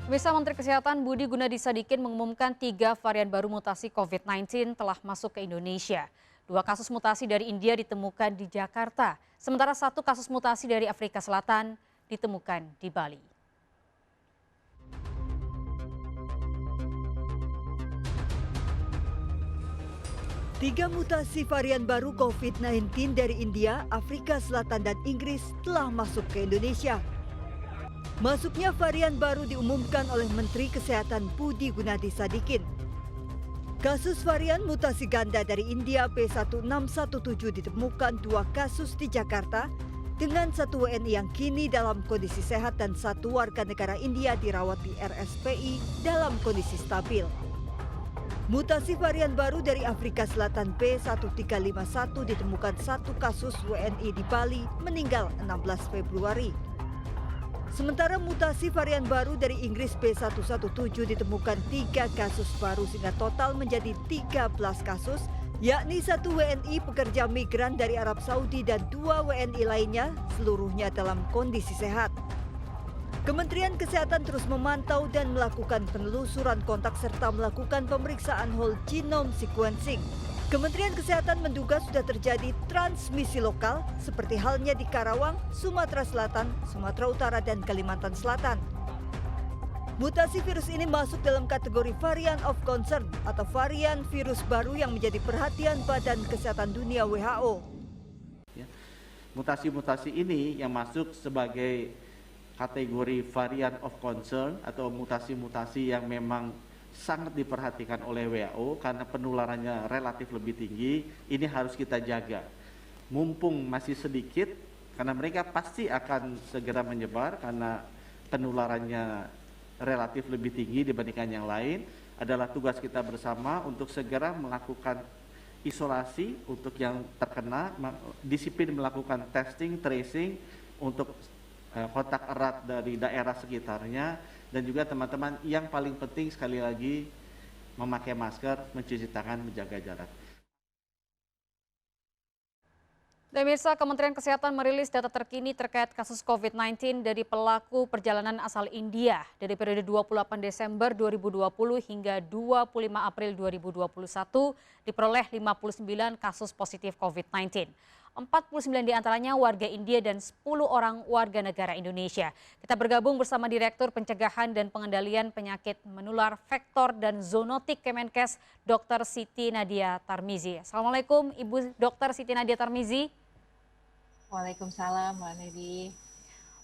Pemirsa, Menteri Kesehatan Budi Gunadi Sadikin mengumumkan 3 varian baru mutasi COVID-19 telah masuk ke Indonesia. 2 kasus mutasi dari India ditemukan di Jakarta, sementara 1 kasus mutasi dari Afrika Selatan ditemukan di Bali. Tiga mutasi varian baru COVID-19 dari India, Afrika Selatan, dan Inggris telah masuk ke Indonesia. Masuknya varian baru diumumkan oleh Menteri Kesehatan Budi Gunadi Sadikin. Kasus varian mutasi ganda dari India B1617 ditemukan 2 kasus di Jakarta dengan 1 WNI yang kini dalam kondisi sehat dan 1 warga negara India dirawat di RSPI dalam kondisi stabil. Mutasi varian baru dari Afrika Selatan B1351 ditemukan 1 kasus WNI di Bali meninggal 16 Februari. Sementara mutasi varian baru dari Inggris B117 ditemukan 3 kasus baru sehingga total menjadi 13 kasus, yakni 1 WNI pekerja migran dari Arab Saudi dan 2 WNI lainnya, seluruhnya dalam kondisi sehat. Kementerian Kesehatan terus memantau dan melakukan penelusuran kontak serta melakukan pemeriksaan whole genome sequencing. Kementerian Kesehatan menduga sudah terjadi transmisi lokal seperti halnya di Karawang, Sumatera Selatan, Sumatera Utara, dan Kalimantan Selatan. Mutasi virus ini masuk dalam kategori varian of concern atau varian virus baru yang menjadi perhatian Badan Kesehatan Dunia WHO. Mutasi-mutasi ini yang masuk sebagai kategori varian of concern atau mutasi-mutasi yang memang sangat diperhatikan oleh WHO karena penularannya relatif lebih tinggi, ini harus kita jaga. Mumpung masih sedikit, karena mereka pasti akan segera menyebar karena penularannya relatif lebih tinggi dibandingkan yang lain, adalah tugas kita bersama untuk segera melakukan isolasi untuk yang terkena, disiplin melakukan testing, tracing untuk kontak erat dari daerah sekitarnya, dan juga teman-teman yang paling penting sekali lagi memakai masker, mencuci tangan, menjaga jarak. Pemirsa, Kementerian Kesehatan merilis data terkini terkait kasus COVID-19 dari pelaku perjalanan asal India dari periode 28 Desember 2020 hingga 25 April 2021 diperoleh 59 kasus positif COVID-19. 49 diantaranya warga India dan 10 orang warga negara Indonesia. Kita bergabung bersama Direktur Pencegahan dan Pengendalian Penyakit Menular Vektor dan Zoonotik Kemenkes, Dr. Siti Nadia Tarmizi. Assalamualaikum Ibu Dr. Siti Nadia Tarmizi. Waalaikumsalam, Mbak Nedi.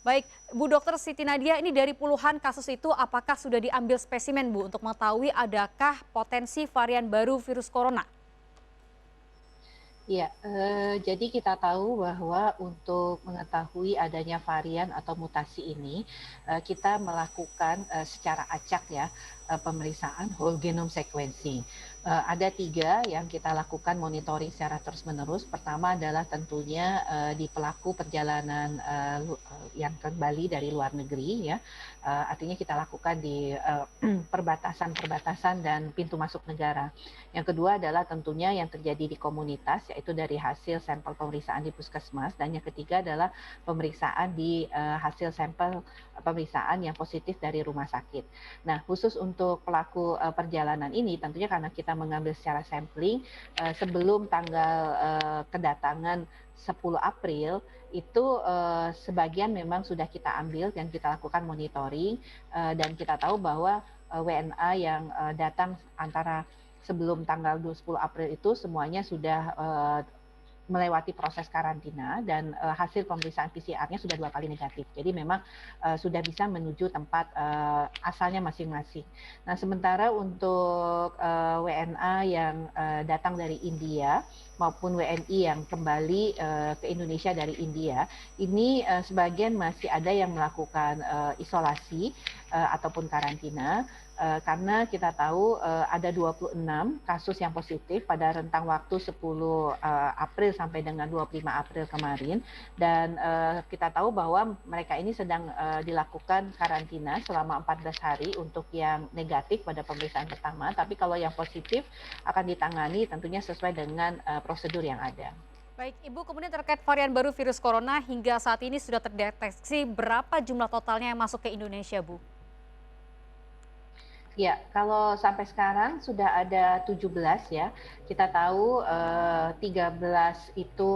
Baik, Bu Dr. Siti Nadia, ini dari puluhan kasus itu apakah sudah diambil spesimen, Bu, untuk mengetahui adakah potensi varian baru virus corona? Iya, jadi kita tahu bahwa untuk mengetahui adanya varian atau mutasi ini, kita melakukan secara acak ya pemeriksaan whole genome sequencing. Ada 3 yang kita lakukan monitoring secara terus-menerus. Pertama adalah tentunya di pelaku perjalanan yang kembali dari luar negeri ya. Artinya kita lakukan di perbatasan-perbatasan dan pintu masuk negara. Yang kedua adalah tentunya yang terjadi di komunitas, yaitu dari hasil sampel pemeriksaan di puskesmas. Dan yang ketiga adalah pemeriksaan di hasil sampel pemeriksaan yang positif dari rumah sakit. Nah, khusus untuk pelaku perjalanan ini, tentunya karena kita mengambil secara sampling sebelum tanggal kedatangan 10 April, itu sebagian memang sudah kita ambil dan kita lakukan monitoring, dan kita tahu bahwa WNA yang datang antara sebelum tanggal 10 April itu semuanya sudah melewati proses karantina dan hasil pemeriksaan PCR-nya sudah 2 kali negatif. Jadi memang sudah bisa menuju tempat asalnya masing-masing. Nah, sementara untuk WNA yang datang dari India maupun WNI yang kembali ke Indonesia dari India, ini sebagian masih ada yang melakukan isolasi ataupun karantina. Karena kita tahu ada 26 kasus yang positif pada rentang waktu 10 April sampai dengan 25 April kemarin, dan kita tahu bahwa mereka ini sedang dilakukan karantina selama 14 hari untuk yang negatif pada pemeriksaan pertama, tapi kalau yang positif akan ditangani tentunya sesuai dengan prosedur yang ada. Baik, Ibu, kemudian terkait varian baru virus corona hingga saat ini sudah terdeteksi berapa jumlah totalnya yang masuk ke Indonesia, Bu? Ya, kalau sampai sekarang sudah ada 17 ya. Kita tahu 13 itu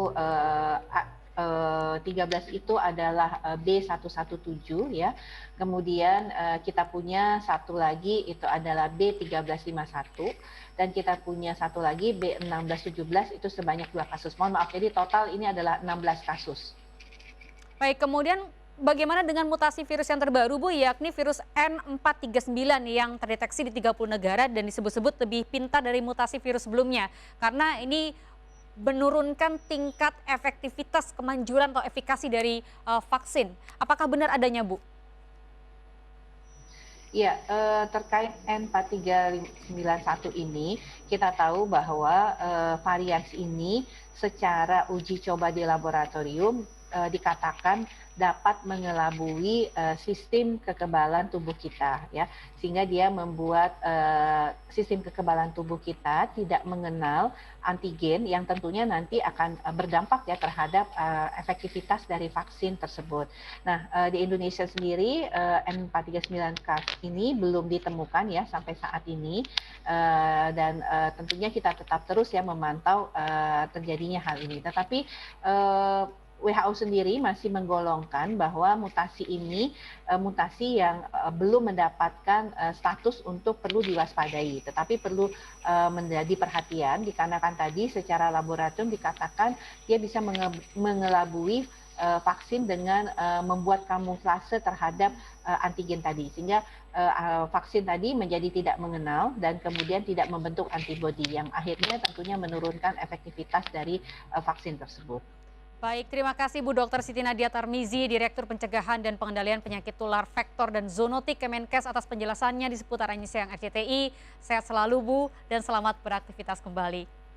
13 itu adalah B117 ya. Kemudian kita punya satu lagi itu adalah B1351 dan kita punya satu lagi B1617 itu sebanyak 2 kasus. Mohon maaf, jadi total ini adalah 16 kasus. Baik, kemudian bagaimana dengan mutasi virus yang terbaru Bu, yakni virus N439 yang terdeteksi di 30 negara dan disebut-sebut lebih pintar dari mutasi virus sebelumnya. Karena ini menurunkan tingkat efektivitas kemanjuran atau efikasi dari vaksin. Apakah benar adanya Bu? Ya, terkait N4391 ini, kita tahu bahwa varian ini secara uji coba di laboratorium dikatakan dapat mengelabui sistem kekebalan tubuh kita, ya, sehingga dia membuat sistem kekebalan tubuh kita tidak mengenal antigen yang tentunya nanti akan berdampak ya terhadap efektivitas dari vaksin tersebut. Nah, di Indonesia sendiri N439 ini belum ditemukan ya sampai saat ini, dan tentunya kita tetap terus ya memantau terjadinya hal ini. Tetapi WHO sendiri masih menggolongkan bahwa mutasi ini mutasi yang belum mendapatkan status untuk perlu diwaspadai, tetapi perlu menjadi perhatian dikarenakan tadi secara laboratorium dikatakan dia bisa mengelabui vaksin dengan membuat kamuflase terhadap antigen tadi, sehingga vaksin tadi menjadi tidak mengenal dan kemudian tidak membentuk antibodi yang akhirnya tentunya menurunkan efektivitas dari vaksin tersebut. Baik, terima kasih Bu Dr. Siti Nadia Tarmizi, Direktur Pencegahan dan Pengendalian Penyakit Tular Vektor dan Zoonotik Kemenkes atas penjelasannya di seputar Anyar Siang RCTI. Sehat selalu Bu dan selamat beraktivitas kembali.